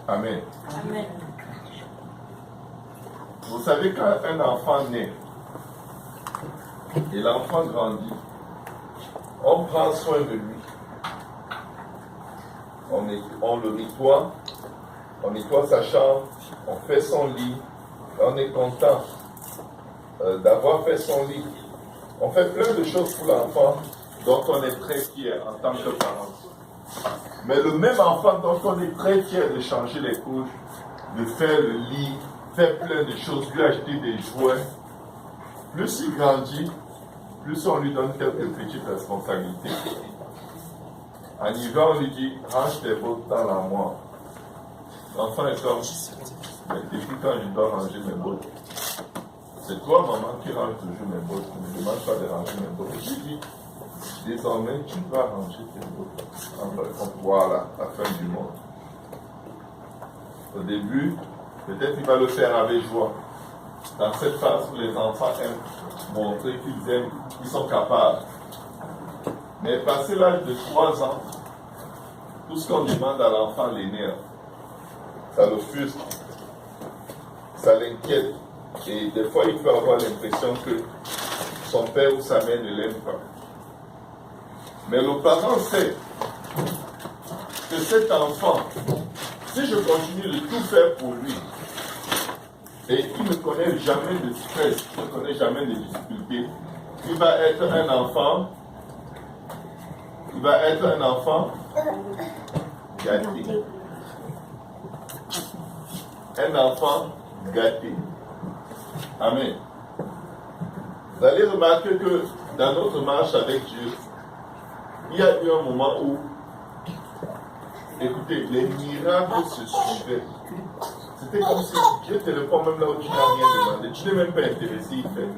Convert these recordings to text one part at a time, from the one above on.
Amen. Amen. Vous savez, quand un enfant naît et l'enfant grandit, on prend soin de lui. On le nettoie, on nettoie sa chambre, on fait son lit, on est content d'avoir fait son lit. On fait plein de choses pour l'enfant dont on est très fier en tant que parent. Mais le même enfant dont on est très fier de changer les couches, de faire le lit, faire plein de choses, lui acheter des jouets, plus il grandit, plus on lui donne quelques petites responsabilités. En hiver, on lui dit, range tes bottes dans l'armoire. L'enfant est comme, mais depuis quand je dois ranger mes bottes? C'est toi, maman, qui range toujours mes bottes. Tu ne me demandes pas de ranger mes bottes. Je lui dis, désormais, tu vas ranger tes bottes. Voilà, la fin du monde. Au début, peut-être il va le faire avec joie. Dans cette phase où les enfants aiment montrer qu'ils aiment, qu'ils sont capables. Mais passé l'âge de 3 ans, tout ce qu'on demande à l'enfant l'énerve. Ça le frustre, ça l'inquiète. Et des fois, il peut avoir l'impression que son père ou sa mère ne l'aime pas. Mais le parent sait que cet enfant, si je continue de tout faire pour lui, et il ne connaît jamais de stress, il ne connaît jamais de difficultés, il va être un enfant gâté. Un enfant gâté. Amen. Vous allez remarquer que dans notre marche avec Dieu, il y a eu un moment où, écoutez, les miracles se suivaient. C'était comme si Dieu te répond même là où tu n'as rien demandé. Tu n'es même pas intéressé, il fait.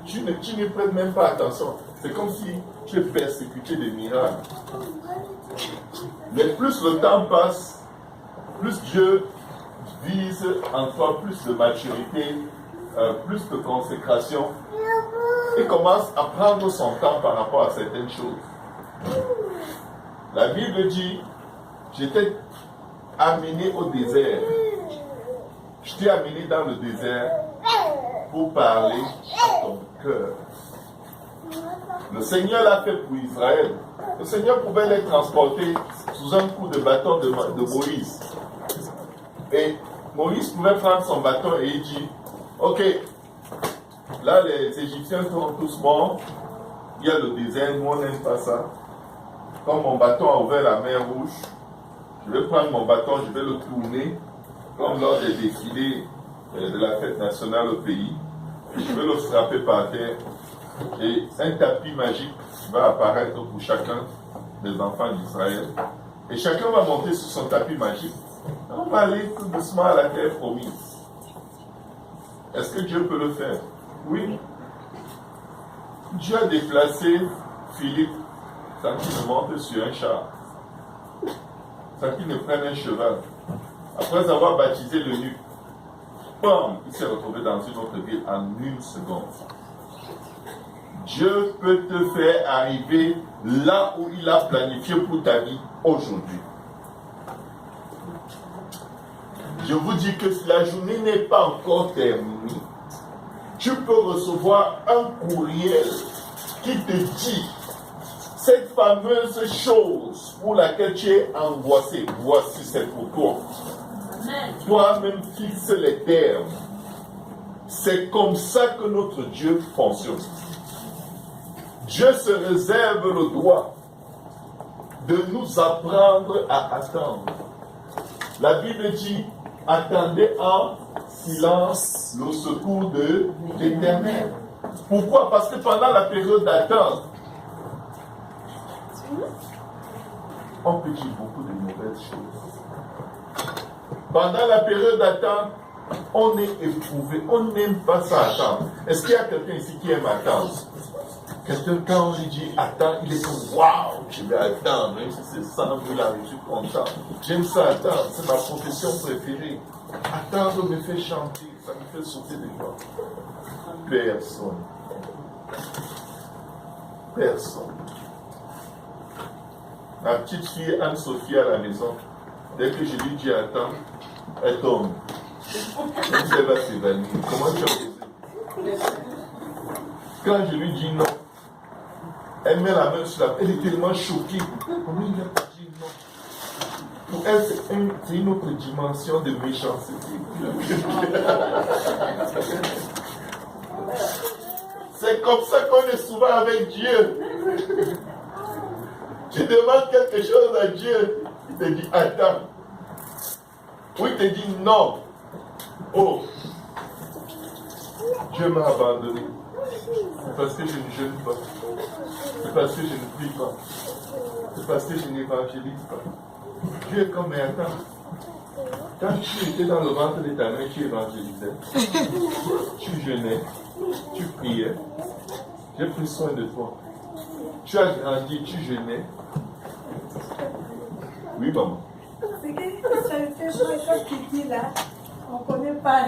Tu ne prêtes même pas attention. C'est comme si tu es persécuté de miracles. Mais plus le temps passe, plus Dieu vise en toi plus de maturité, plus de consécration, et commence à prendre son temps par rapport à certaines choses. La Bible dit, j'étais amené au désert. Je t'ai amené dans le désert pour parler à ton cœur. Le Seigneur l'a fait pour Israël. Le Seigneur pouvait les transporter sous un coup de bâton de Moïse. Et Moïse pouvait prendre son bâton et il dit, ok, là les Égyptiens sont tous morts, il y a le désert, nous on n'aime pas ça. Comme mon bâton a ouvert la mer Rouge, je vais prendre mon bâton, je vais le tourner, comme lors des défilés de la fête nationale au pays, et je vais le frapper par terre, et un tapis magique va apparaître pour chacun des enfants d'Israël, et chacun va monter sur son tapis magique. On va aller tout doucement à la terre promise. Est-ce que Dieu peut le faire? Oui. Dieu a déplacé Philippe sans qu'il ne monte sur un char, sans qu'il ne prenne un cheval. Après avoir baptisé l'eunuque, bam, il s'est retrouvé dans une autre ville en 1 seconde. Dieu peut te faire arriver là où il a planifié pour ta vie aujourd'hui. Je vous dis que si la journée n'est pas encore terminée, tu peux recevoir un courriel qui te dit cette fameuse chose pour laquelle tu es angoissé. Voici, c'est pour toi. Toi-même fixe les termes. C'est comme ça que notre Dieu fonctionne. Dieu se réserve le droit de nous apprendre à attendre. La Bible dit, attendez en silence le secours de l'Éternel. Pourquoi? Parce que pendant la période d'attente, on peut dire beaucoup de mauvaises choses. Pendant la période d'attente, on est éprouvé, on n'aime pas ça attendre. Est-ce qu'il y a quelqu'un ici qui aime attendre? Quelqu'un, quand on lui dit attends, il est comme waouh, je vais attendre, même si c'est 100 000 ans, je suis content. J'aime ça attendre, c'est ma profession préférée. Attendre me fait chanter, ça me fait sauter des joie. Personne. Personne. Ma petite fille Anne-Sophie à la maison, Dès que je lui dis attends, elle tombe. Elle va s'évanouir. Comment tu as osé? Quand je lui dis non, elle met la main sur la... Elle est tellement choquée. Comment il a pas dit non? Pour elle, c'est une autre dimension de méchanceté. C'est comme ça qu'on est souvent avec Dieu. Tu demandes quelque chose à Dieu, il te dit attends. Ou il te dit non. Oh, Dieu m'a abandonné. C'est parce que je ne jeûne pas. C'est parce que je ne prie pas. C'est parce que je n'évangélise pas. Dieu est comme, mais attends. Quand tu étais dans le ventre de ta mère, tu évangélisais. Tu jeûnais. Tu priais. J'ai pris soin de toi. Tu as grandi, tu jeûnais. Oui, maman. C'est que ça fait pas comme tu dis là. On ne connaît pas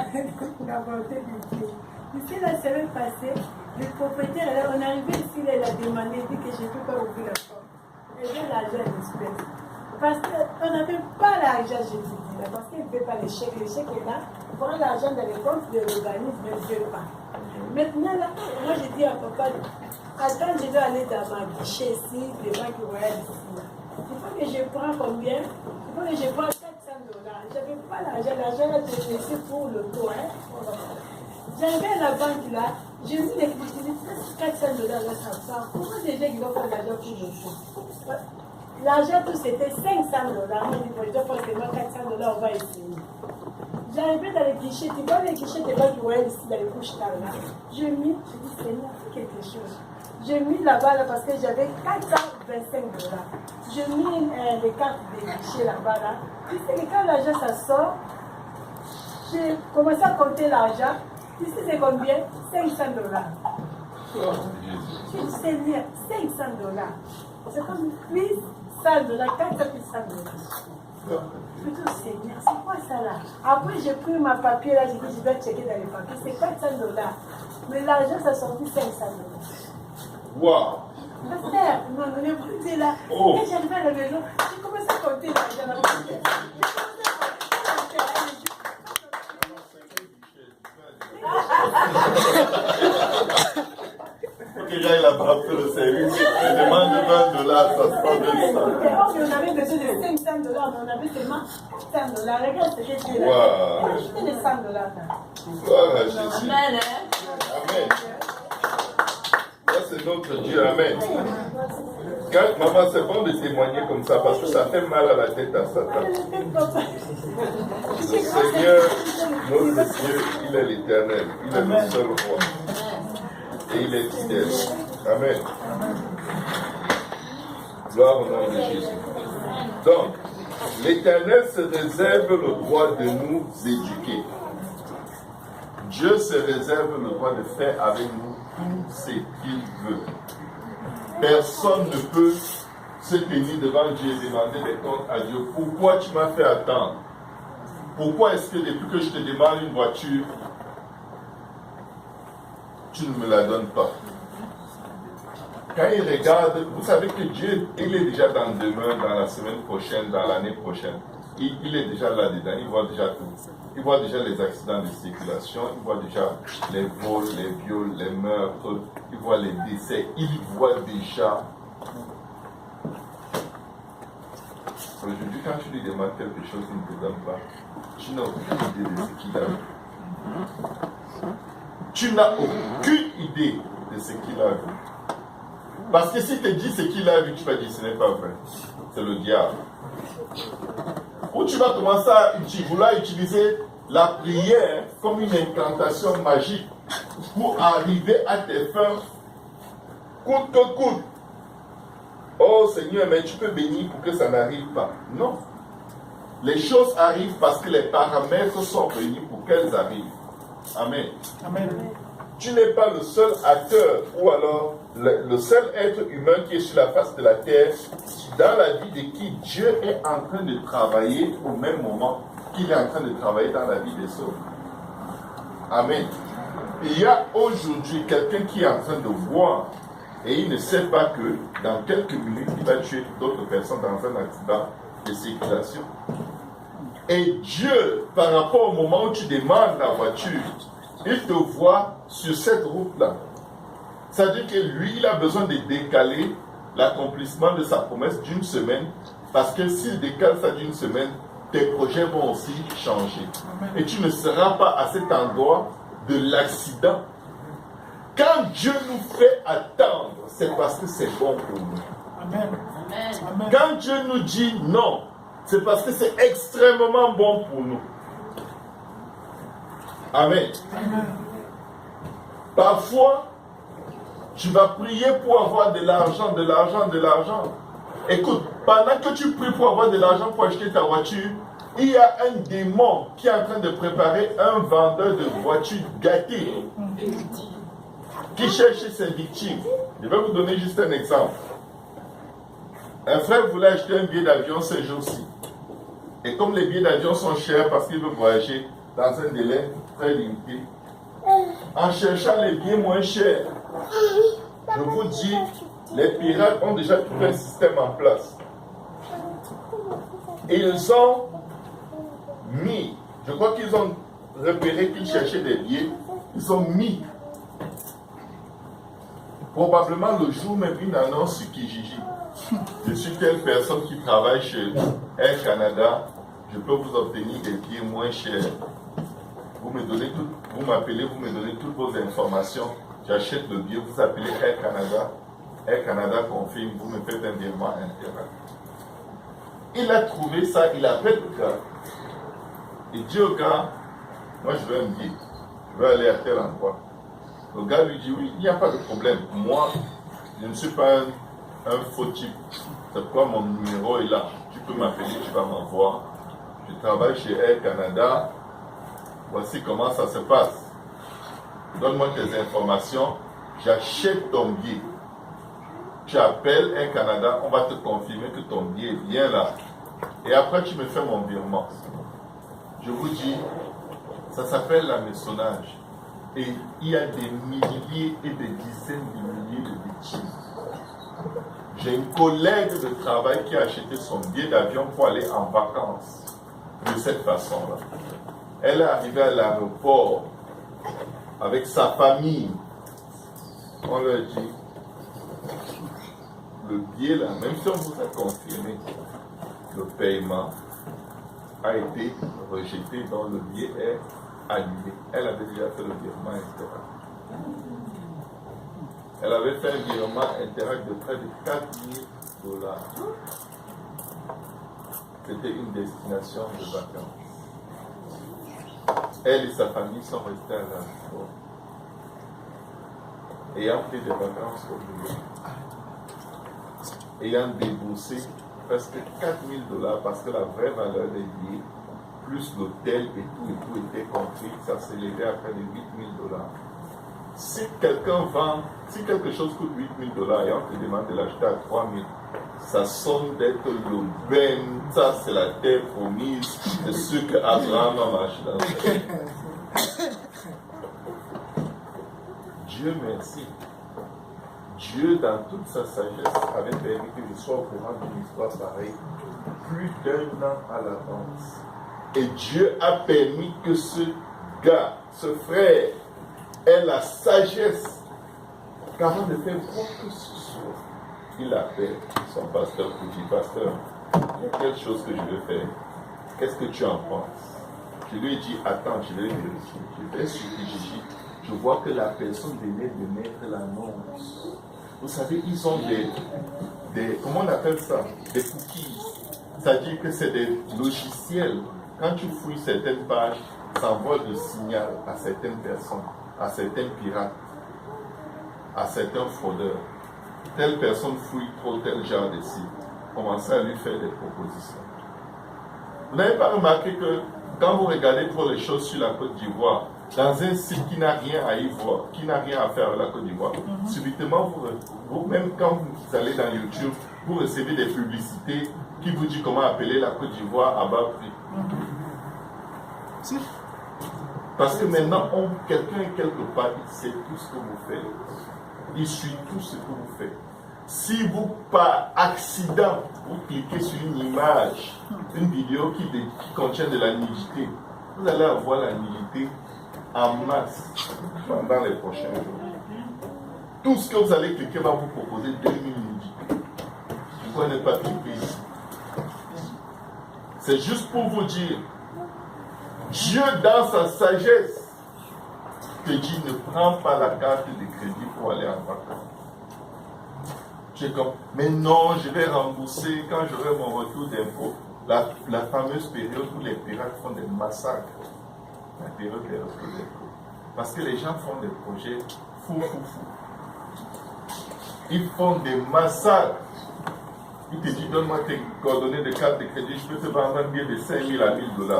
la volonté de Dieu. Ici, la semaine passée, le propriétaire, on est arrivé ici, il a demandé, il dit que je ne peux pas ouvrir la porte. Il veut l'argent en espèces. Parce qu'on n'avait pas l'argent, je dis là, parce qu'il ne fait pas les chèques. Les chèques est là, il prend l'argent dans les comptes de l'organisme, mais il ne veut pas. Maintenant, là, moi, je dis à papa, attends, je vais aller dans ma guichet ici, les banques royales ici. Là. Il faut que je prends combien? Il faut que je prends $400. Je n'avais pas l'argent, l'argent là, je laissé pour le tour. Hein? J'arrivais à la banque là, j'ai vu les $400 là, ça part. Pourquoi des gens qui doivent faire l'argent pour le tour? L'argent, tout c'était $500. Moi, je dois faire seulement $400, on va essayer. J'arrivais dans les guichets, tu vois les guichets des banques royales ici dans les couches tard là. Je dis, Seigneur, fais quelque chose. J'ai mis là-bas là, parce que j'avais $425. J'ai mis les cartes des guichets là-bas là. Puis quand l'argent ça sort, j'ai commencé à compter l'argent. Ici c'est combien? $500. J'ai dit, Seigneur, $500. C'est comme $100, 400 plus $100. Plutôt Seigneur, c'est quoi ça là? Après j'ai pris ma papier là, j'ai dit je vais checker dans les papiers, c'est $400. Mais l'argent ça sorti $500. Wow! Pasteur, non, on est plus là. Oh. Quand j'arrive à la maison, j'ai commencé à compter l'argent. Ok, là, il a pas fait le service. Il demande $20, ça sort de On avait besoin de $500, mais on avait seulement $100. Regarde ce que j'ai là. Wow. Acheter les $100 là. Gloire à Jésus. Amen. Amen. Ça, c'est notre Dieu. Amen. Quand, maman, c'est bon de témoigner comme ça parce que ça fait mal à la tête à Satan. Le Seigneur, notre Dieu, il est l'éternel. Il est le seul roi. Et il est fidèle. Amen. Gloire au nom de Jésus. Donc, l'Éternel se réserve le droit de nous éduquer. Dieu se réserve le droit de faire avec nous tout ce qu'il veut. Personne ne peut se tenir devant Dieu et demander des comptes à Dieu. Pourquoi tu m'as fait attendre? Pourquoi est-ce que depuis que je te demande une voiture, tu ne me la donnes pas? Quand il regarde, vous savez que Dieu, il est déjà dans demain, dans la semaine prochaine, dans l'année prochaine. Il est déjà là-dedans, il voit déjà tout. Il voit déjà les accidents de circulation, il voit déjà les vols, les viols, les meurtres, il voit les décès, il voit déjà. Aujourd'hui, quand tu lui demandes quelque chose, il ne te donne pas. Tu n'as aucune idée de ce qu'il a vu. Tu n'as aucune idée de ce qu'il a vu. Parce que si tu te dis ce qu'il a vu, tu vas dire ce n'est pas vrai. C'est le diable. Ou tu vas commencer à vouloir utiliser la prière comme une incantation magique pour arriver à tes fins coûte que coûte. Oh Seigneur, mais tu peux bénir pour que ça n'arrive pas. Non. Les choses arrivent parce que les paramètres sont réunis pour qu'elles arrivent. Amen. Amen. Tu n'es pas le seul acteur ou alors le seul être humain qui est sur la face de la terre dans la vie de qui Dieu est en train de travailler au même moment qu'il est en train de travailler dans la vie des autres. Amen. Il y a aujourd'hui quelqu'un qui est en train de voir et il ne sait pas que dans quelques minutes il va tuer d'autres personnes dans un accident de circulation. Et Dieu, par rapport au moment où tu demandes la voiture, il te voit sur cette route-là. C'est-à-dire que lui, il a besoin de décaler l'accomplissement de sa promesse d'une semaine, parce que s'il décale ça d'une semaine, tes projets vont aussi changer. Et tu ne seras pas à cet endroit de l'accident. Quand Dieu nous fait attendre, c'est parce que c'est bon pour nous. Amen. Amen. Quand Dieu nous dit non, c'est parce que c'est extrêmement bon pour nous. Amen. Amen. Parfois, tu vas prier pour avoir de l'argent, de l'argent, de l'argent. Écoute, pendant que tu pries pour avoir de l'argent pour acheter ta voiture, il y a un démon qui est en train de préparer un vendeur de voitures gâtées qui cherche ses victimes. Je vais vous donner juste un exemple. Un frère voulait acheter un billet d'avion ce jour-ci. Et comme les billets d'avion sont chers parce qu'il veut voyager dans un délai très limité, en cherchant les billets moins chers, je vous dis, les pirates ont déjà tout un système en place. Ils ont mis, je crois qu'ils ont repéré qu'ils cherchaient des billets, ils ont mis probablement le jour même une annonce sur Kijiji. Je suis telle personne qui travaille chez Air Canada, je peux vous obtenir des billets moins chers. Vous m'appelez, vous me donnez toutes vos informations, j'achète le billet, vous appelez Air Canada confirme, vous me faites un virement interne. Il a trouvé ça, il appelle le gars. Il dit au gars, moi je veux un billet, je veux aller à tel endroit. Le gars lui dit oui, il n'y a pas de problème. Moi, je ne suis pas un faux type. C'est pourquoi mon numéro est là. Tu peux m'appeler, tu vas m'envoyer. Je travaille chez Air Canada. Voici comment ça se passe. Donne-moi tes informations. J'achète ton billet. Tu appelles Air Canada, on va te confirmer que ton billet est bien là. Et après, tu me fais mon virement. Je vous dis, ça s'appelle l'hameçonnage. Et il y a des milliers et des dizaines de milliers de victimes. J'ai une collègue de travail qui a acheté son billet d'avion pour aller en vacances de cette façon-là. Elle est arrivée à l'aéroport avec sa famille. On leur dit, le billet là, même si on vous a confirmé, le paiement a été rejeté, donc le billet est annulé. Elle avait déjà fait le virement interact. Elle avait fait un virement interact de près de 4 000 $. C'était une destination de vacances. Elle et sa famille sont restés à l'aéroport, ayant pris des vacances au boulot, ayant déboursé presque 4 000 $ parce que la vraie valeur des billets, plus l'hôtel et tout était compris, ça s'élevait à près de 8 000 $. Si quelqu'un vend, si quelque chose coûte 8 000 $ et on te demande de l'acheter à 3 000, ça sonne d'être l'aubaine, ça c'est la terre promise, c'est ce que Abraham a marché dans le ciel. Dieu merci. Dieu, dans toute sa sagesse, avait permis que je sois au courant d'une histoire pareille plus d'1 an à l'avance. Et Dieu a permis que ce gars, ce frère, ait la sagesse qu'avant de faire quoi que ce soit, il appelle son pasteur pour dire, pasteur, il y a quelque chose que je veux faire. Qu'est-ce que tu en penses? Je lui ai dit, attends, je vais vérifier. Je vais sur Kijiji. Je vois que la personne venait de mettre l'annonce. Vous savez, ils ont des comment on appelle ça? Des cookies. C'est-à-dire que c'est des logiciels. Quand tu fouilles certaines pages, ça envoie le signal à certaines personnes, à certains pirates, à certains fraudeurs. Telle personne fouille trop tel genre de site. Commencez à lui faire des propositions. Vous n'avez pas remarqué que quand vous regardez pour les choses sur la Côte d'Ivoire, dans un site qui n'a rien à y voir, qui n'a rien à faire avec la Côte d'Ivoire, subitement, vous, même quand vous allez dans YouTube, vous recevez des publicités qui vous disent comment appeler la Côte d'Ivoire à bas prix. Parce que maintenant, quelqu'un quelque part, il sait tout ce que vous faites. Il suit tout ce que vous faites. Si vous, par accident, vous cliquez sur une image une vidéo qui contient de la nudité. Vous allez avoir la nudité en masse pendant les prochains jours. Tout ce que vous allez cliquer va vous proposer 2000 nudités. Pourquoi ne pas cliquer ici? C'est juste pour vous dire, Dieu dans sa sagesse te dit ne prends pas la carte de crédit pour aller en vacances. Tu es comme, mais non, je vais rembourser quand j'aurai mon retour d'impôt. La fameuse période où les pirates font des massacres. La période des retours d'impôt. Parce que les gens font des projets fous. Ils font des massacres. Ils te disent, donne-moi tes coordonnées de carte de crédit, je peux te vendre un billet de 5 000 à 1 000 $.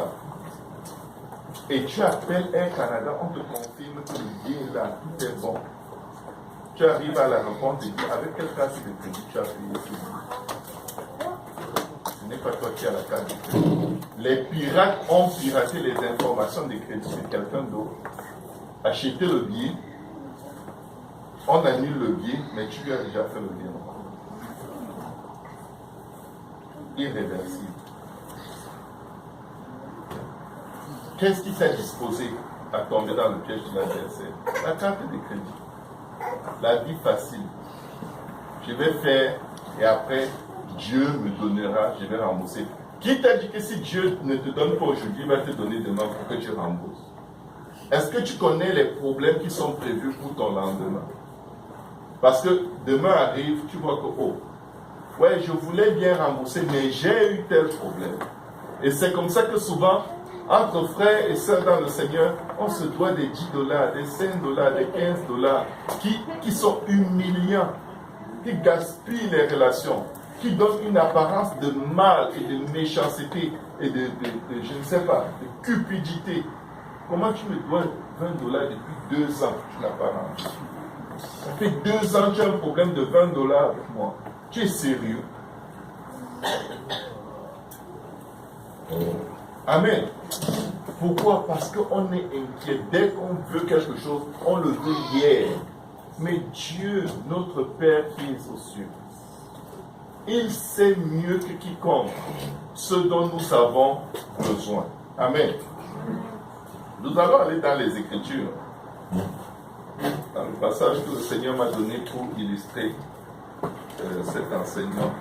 Et tu appelles Air Canada, on te confirme que le billet là, tout est bon. Tu arrives à la réponse et dis, avec quelle carte de crédit tu as payé ce billet? Ce n'est pas toi qui as la carte de crédit. Les pirates ont piraté les informations de crédit de quelqu'un d'autre, acheté le billet, on annule le billet, mais tu lui as déjà fait le billet. Irréversible. Qu'est-ce qui t'a disposé à tomber dans le piège de l'adversaire? La carte de crédit. La vie facile. Je vais faire et après, Dieu me donnera, je vais rembourser. Qui t'a dit que si Dieu ne te donne pas aujourd'hui, il va te donner demain pour que tu rembourses? Est-ce que tu connais les problèmes qui sont prévus pour ton lendemain? Parce que demain arrive, tu vois que, oh, ouais, je voulais bien rembourser, mais j'ai eu tel problème. Et c'est comme ça que souvent, entre frères et sœurs dans le Seigneur, on se doit des 10 $, des 5 $, des 15 $ qui sont humiliants, qui gaspillent les relations, qui donnent une apparence de mal et de méchanceté et de je ne sais pas, de cupidité. Comment tu me dois 20 $ depuis 2 ans que tu n'as pas rendu? Ça fait 2 ans que tu as un problème de 20 $ avec moi. Tu es sérieux? Amen. Pourquoi? Parce qu'on est inquiet. Dès qu'on veut quelque chose, on le veut hier. Mais Dieu, notre Père qui est aux cieux, il sait mieux que quiconque ce dont nous avons besoin. Amen. Nous allons aller dans les Écritures. Dans le passage que le Seigneur m'a donné pour illustrer cet enseignement.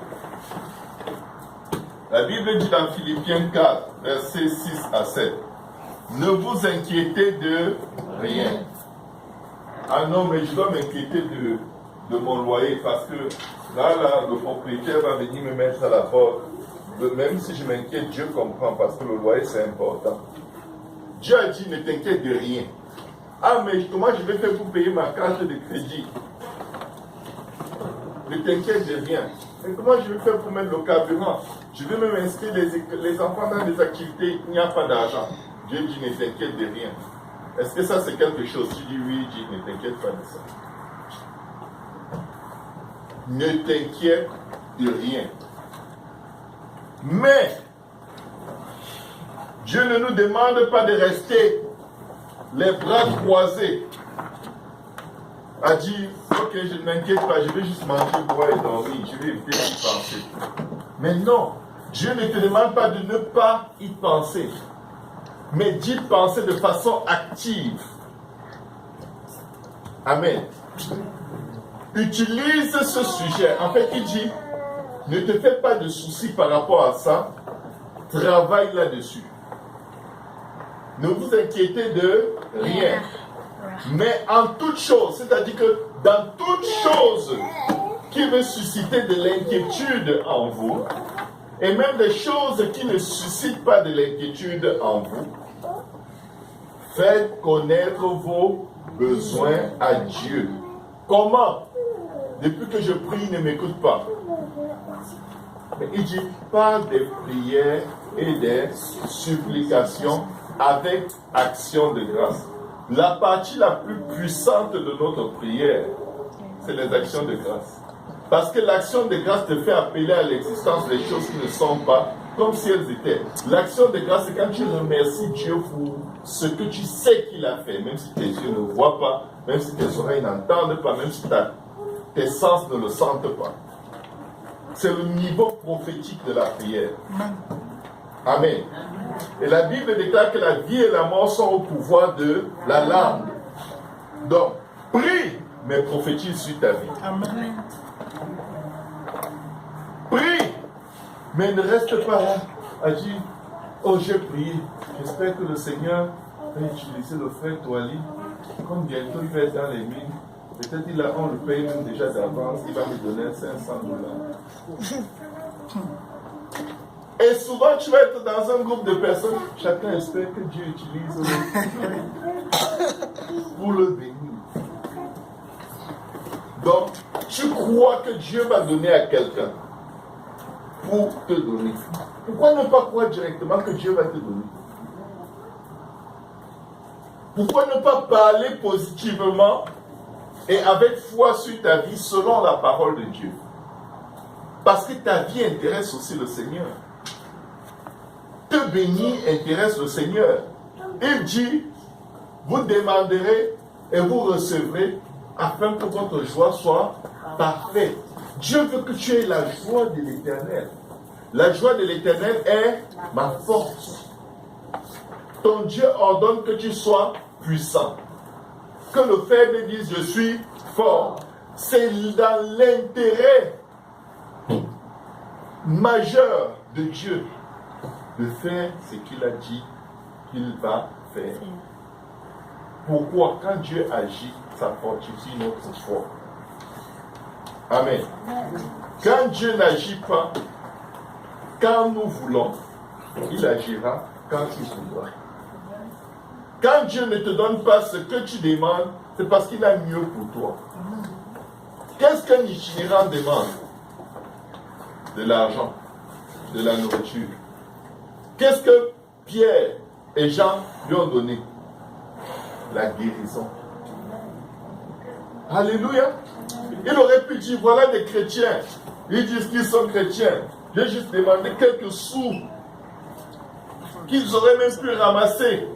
La Bible dit dans Philippiens 4, versets 6 à 7, ne vous inquiétez de rien. Ah non, mais je dois m'inquiéter de mon loyer parce que là, le propriétaire va venir me mettre à la porte. Même si je m'inquiète, Dieu comprend parce que le loyer c'est important. Dieu a dit ne t'inquiète de rien. Ah, mais comment je vais faire pour payer ma carte de crédit? Ne t'inquiète de rien. Mais comment je vais faire pour mettre le carburant? Je vais même inscrire les enfants dans des activités, il n'y a pas d'argent. Dieu dit ne t'inquiète de rien. Est-ce que ça c'est quelque chose? Tu dis oui, Dieu ne t'inquiète pas de ça. Ne t'inquiète de rien. Mais Dieu ne nous demande pas de rester les bras croisés a dit, ok, je ne m'inquiète pas, je vais juste manger, boire et dormir, je vais éviter d'y penser. Mais non, Dieu ne te demande pas de ne pas y penser, mais d'y penser de façon active. Amen. Utilise ce sujet. En fait, il dit, ne te fais pas de soucis par rapport à ça, travaille là-dessus. Ne vous inquiétez de rien. Mais en toute chose, c'est-à-dire que dans toute chose qui veut susciter de l'inquiétude en vous, et même des choses qui ne suscitent pas de l'inquiétude en vous, faites connaître vos besoins à Dieu. Comment? Depuis que je prie, il ne m'écoute pas. Mais il dit, par des prières et des supplications avec action de grâce. La partie la plus puissante de notre prière, c'est les actions de grâce. Parce que l'action de grâce te fait appeler à l'existence des choses qui ne sont pas comme si elles étaient. L'action de grâce, c'est quand tu remercies Dieu pour ce que tu sais qu'il a fait, même si tes yeux ne voient pas, même si tes oreilles n'entendent pas, même si tes sens ne le sentent pas. C'est le niveau prophétique de la prière. Amen. Et la Bible déclare que la vie et la mort sont au pouvoir de la langue. Donc, prie, mais prophétise sur ta vie. Amen. Prie, mais ne reste pas là à dire, oh j'ai prié, j'espère que le Seigneur va utiliser le frère Toali, comme bientôt il va être dans les mines, peut-être on le paye même déjà d'avance, il va me donner $500. Et souvent tu vas être dans un groupe de personnes, chacun espère que Dieu utilise pour le bénir. Donc, tu crois que Dieu va donner à quelqu'un pour te donner. Pourquoi ne pas croire directement que Dieu va te donner? Pourquoi ne pas parler positivement et avec foi sur ta vie selon la parole de Dieu? Parce que ta vie intéresse aussi le Seigneur. Te bénir intéresse le Seigneur. Il dit, vous demanderez et vous recevrez afin que votre joie soit parfaite. Dieu veut que tu aies la joie de l'Éternel. La joie de l'Éternel est ma force. Ton Dieu ordonne que tu sois puissant. Que le faible dise je suis fort. C'est dans l'intérêt majeur de Dieu de faire ce qu'il a dit qu'il va faire. Pourquoi? Quand Dieu agit, ça fortifie notre foi. Amen. Quand Dieu n'agit pas, quand nous voulons, il agira quand il voudra. Quand Dieu ne te donne pas ce que tu demandes, c'est parce qu'il a mieux pour toi. Qu'est-ce qu'un itinérant demande? De l'argent, de la nourriture. Qu'est-ce que Pierre et Jean lui ont donné? La guérison. Alléluia. Il aurait pu dire, voilà des chrétiens. Ils disent qu'ils sont chrétiens. J'ai juste demandé quelques sous qu'ils auraient même pu ramasser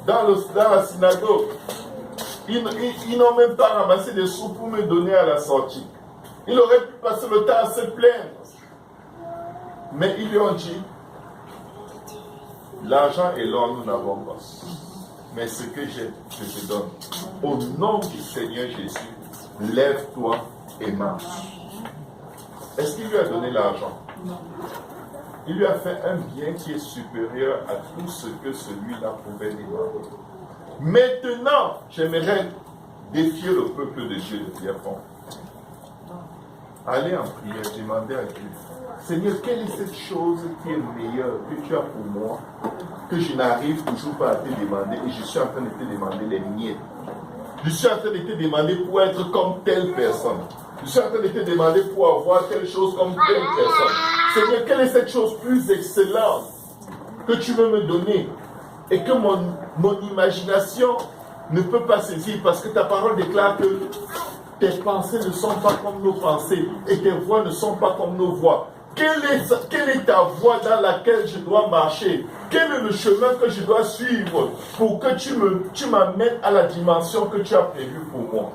dans la synagogue. Ils n'ont même pas ramassé des sous pour me donner à la sortie. Ils auraient pu passer le temps à se plaindre. Mais ils lui ont dit, l'argent et l'or nous n'avons pas. Mais ce que j'ai, je te donne. Au nom du Seigneur Jésus, lève-toi et marche. Est-ce qu'il lui a donné l'argent? Il lui a fait un bien qui est supérieur à tout ce que celui-là pouvait demander. Maintenant, j'aimerais défier le peuple de Dieu de dire bon. Allez en prière, demandez à Dieu. Seigneur, quelle est cette chose qui est meilleure que tu as pour moi, que je n'arrive toujours pas à te demander et je suis en train de te demander les miennes. Je suis en train de te demander pour être comme telle personne. Je suis en train de te demander pour avoir telle chose comme telle personne. Seigneur, quelle est cette chose plus excellente que tu veux me donner et que mon imagination ne peut pas saisir parce que ta parole déclare que tes pensées ne sont pas comme nos pensées et tes voies ne sont pas comme nos voies. Quelle est ta voie dans laquelle je dois marcher? Quel est le chemin que je dois suivre pour que tu m'amènes à la dimension que tu as prévue pour moi?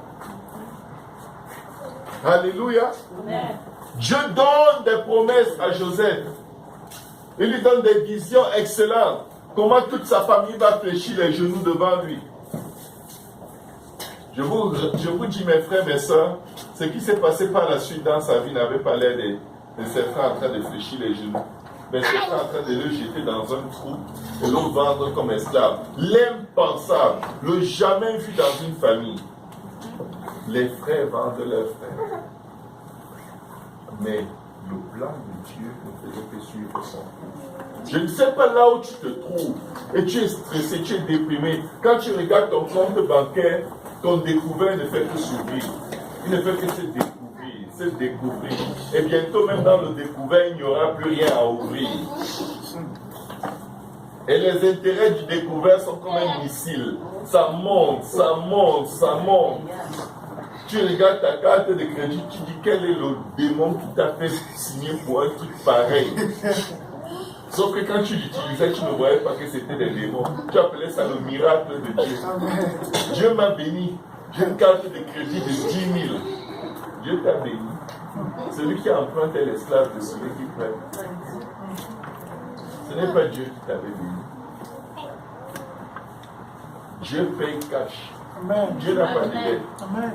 Alléluia. Amen. Dieu donne des promesses à Joseph. Il lui donne des visions excellentes. Comment toute sa famille va fléchir les genoux devant lui. Je vous dis, mes frères, mes soeurs, ce qui s'est passé par la suite dans sa vie n'avait pas l'air de ses frères en train de fléchir les genoux. Mais ses frères en train de le jeter dans un trou et le vendre comme esclave. L'impensable, le jamais vu dans une famille. Les frères vendent leurs frères. Mais le plan de Dieu ne faisait que suivre son cours. Je ne sais pas là où tu te trouves et tu es stressé, tu es déprimé. Quand tu regardes ton compte bancaire, ton découvert ne fait que s'ouvrir. Il ne fait que se découvrir. Et bientôt, même dans le découvert, il n'y aura plus rien à ouvrir. Et les intérêts du découvert sont comme un missile. Ça monte, ça monte, ça monte. Tu regardes ta carte de crédit, tu dis quel est le démon qui t'a fait signer pour un truc pareil. Sauf que quand tu l'utilisais, tu ne voyais pas que c'était des démons. Tu appelais ça le miracle de Dieu. Dieu m'a béni. J'ai une carte de crédit de 10 000. Dieu t'a béni. Celui qui emprunte est l'esclave de celui qui prête. Ce n'est pas Dieu qui t'avait béni. Dieu paye cash. Amen. Dieu n'a pas de dette. Amen.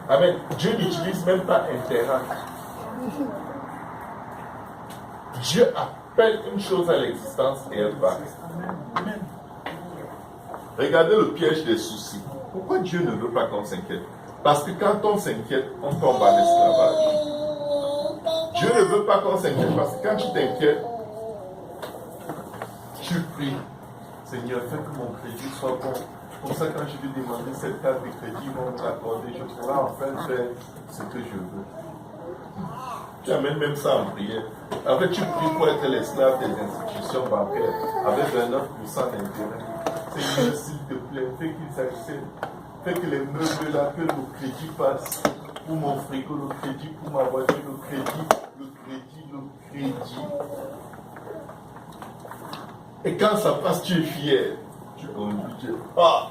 Amen. Dieu n'utilise même pas Internet. Dieu appelle une chose à l'existence et elle va. Amen. Regardez le piège des soucis. Pourquoi Dieu ne veut pas qu'on s'inquiète? Parce que quand on s'inquiète, on tombe en esclavage. Dieu ne veut pas qu'on s'inquiète parce que quand tu t'inquiètes, tu pries. Seigneur, fais que mon crédit soit bon. Pour ça, quand je vais demander cette carte de crédit, ils vont me l'accorder. Je pourrai enfin faire ce que je veux. Tu amènes même ça en prière. Après, tu pries pour être l'esclave des institutions bancaires avec 29% d'intérêt. Seigneur, s'il te plaît, fais qu'ils acceptent. Fais que les meubles là, que le crédit passe. Pour mon frigo, le crédit, pour ma voiture, le crédit. Et quand ça passe, tu es fier. Tu conduis. Ah,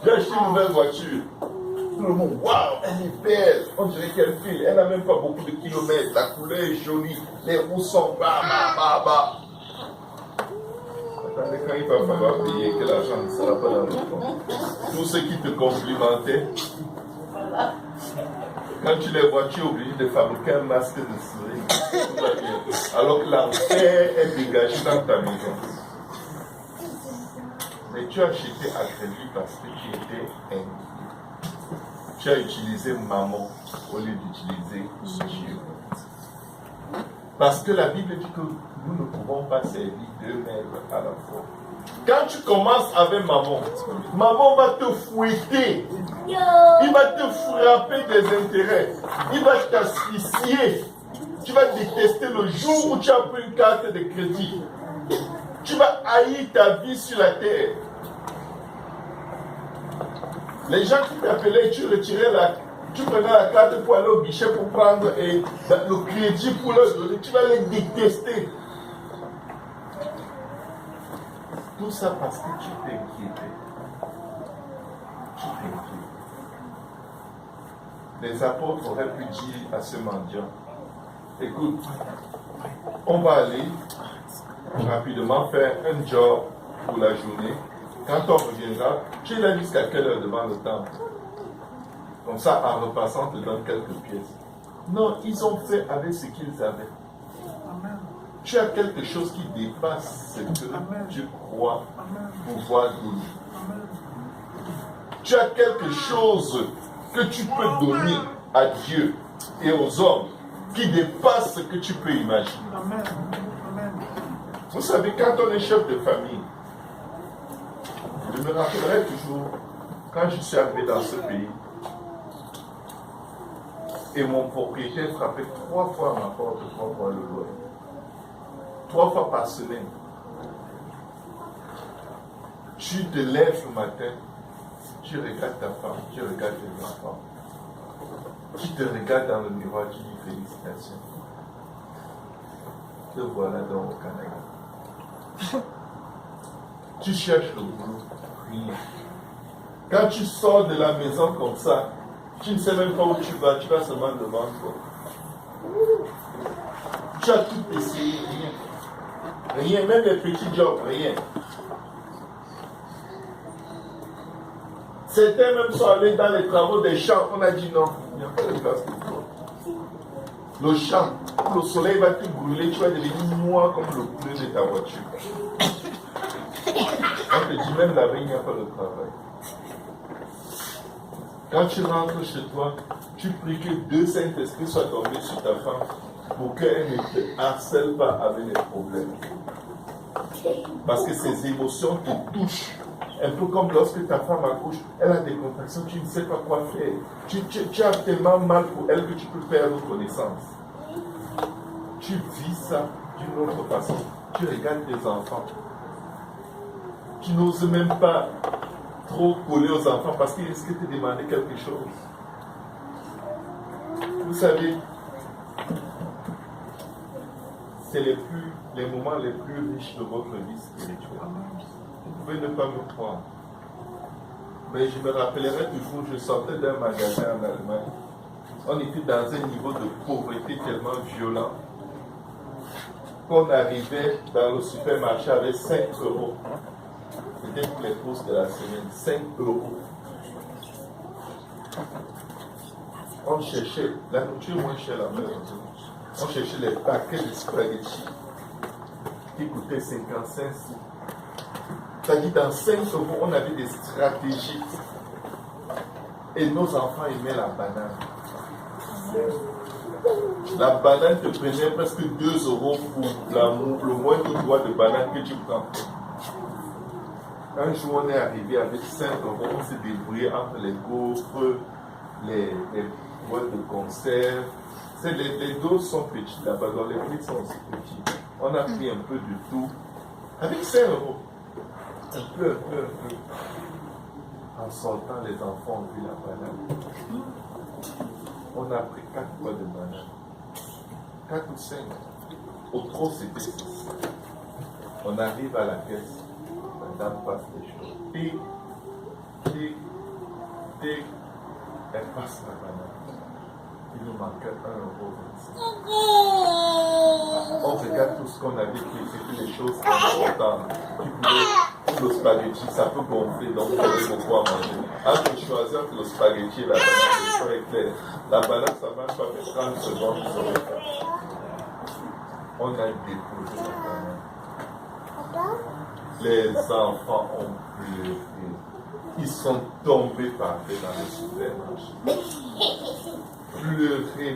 j'ai acheté une nouvelle voiture. Tout le monde, waouh, elle est belle. On dirait qu'elle file. Elle n'a même pas beaucoup de kilomètres. La couleur est jolie. Les roues sont bas. Attendez, quand il va falloir payer, que l'argent ne sera pas dans le compte. Tous ceux qui te complimentaient, quand tu les vois, tu es obligé de fabriquer un masque de sourire. Alors que l'enfer est dégagé dans ta maison. Mais tu as acheté à crédit parce que tu étais inquiet. Tu as utilisé maman au lieu d'utiliser Dieu. Parce que la Bible dit que nous ne pouvons pas servir deux maîtres à la fois. Quand tu commences avec maman, maman va te fouetter. Il va te frapper des intérêts. Il va t'asphyxier. Tu vas détester le jour où tu as pris une carte de crédit. Tu vas haïr ta vie sur la terre. Les gens qui t'appelaient, tu prenais la carte pour aller au guichet pour prendre le crédit pour leur donner. Tu vas les détester. Tout ça parce que tu t'inquiétais. Les apôtres auraient pu dire à ce mendiant, écoute, on va aller rapidement faire un job pour la journée. Quand on reviendra, tu es là jusqu'à quelle heure devant le temple? Comme ça, en repassant, on te donne quelques pièces. Non, ils ont fait avec ce qu'ils avaient. Amen. Tu as quelque chose qui dépasse ce que tu crois pouvoir donner. Tu as quelque chose que tu peux donner à Dieu et aux hommes qui dépasse ce que tu peux imaginer. Amen. Vous savez, quand on est chef de famille, je me rappellerai toujours quand je suis arrivé dans ce pays et mon propriétaire frappait 3 fois à ma porte, 3 fois le loyer. 3 fois par semaine. Tu te lèves le matin, tu regardes ta femme, tu regardes tes enfants. Tu te regardes dans le miroir, tu dis félicitations. Te voilà donc au Canada. Tu cherches le boulot, rien. Quand tu sors de la maison comme ça, tu ne sais même pas où tu vas seulement devant toi. Tu as tout essayé, rien. Rien, même les petits jobs, rien. Certains même sont allés dans les travaux des champs, on a dit non, il n'y a pas de place pour toi. Le champ, le soleil va te brûler, tu vas devenir noir comme le pneu de ta voiture. On te dit même la veille, il n'y a pas de travail. Quand tu rentres chez toi, tu pries que 2 Saint-Esprits soient tombés sur ta femme pour qu'elle ne te harcèle pas avec les problèmes. Parce que ces émotions te touchent. Un peu comme lorsque ta femme accouche, elle a des contractions, tu ne sais pas quoi faire. Tu as tellement mal pour elle que tu peux perdre connaissance. Tu vis ça d'une autre façon. Tu regardes tes enfants. Tu n'oses même pas trop coller aux enfants parce qu'ils risquent de te demander quelque chose. Vous savez, c'est les moments les plus riches de votre vie spirituelle. Vous pouvez ne pas me croire. Mais je me rappellerai toujours, je sortais d'un magasin en Allemagne. On était dans un niveau de pauvreté tellement violent. qu'on arrivait dans le supermarché avec 5 euros. C'était pour les courses de la semaine, 5 euros. On cherchait la nourriture moins chère à la maison. On cherchait les paquets de spaghettis qui coûtaient 55 sous. C'est-à-dire dans 5 euros, on avait des stratégies. Et nos enfants aimaient la banane. La banane te prenait presque 2 euros pour le moindre doigt de banane que tu prends. Un jour, on est arrivé avec 5 euros, on s'est débrouillé entre les gaufres, les boîtes de conserve. Les doses sont petites là-bas, donc les prix sont aussi petits. On a pris un peu de tout avec 5 euros. Un peu. En sortant, les enfants ont vu la banane. On a pris 4 boîtes de banane. 4 ou 5. Au trop, c'était 6. On arrive à la caisse. La dame passe les choses. Tic. Elle passe la banane. Il nous manquait 1,25 €. On regarde tout ce qu'on avait pris, c'était des choses importantes. Pour le spaghetti, ça peut gonfler, donc vous avez beaucoup à manger. Entre choisir entre le spaghetti et la banane, le choix est clair. La banane, ça ne marche pas, mais 30 secondes, ils auraient fait. On a déposé la banane. Les enfants ont pleuré. Ils sont tombés par terre dans le supermarché. Pleurer.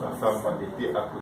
Ma femme m'a été à côté.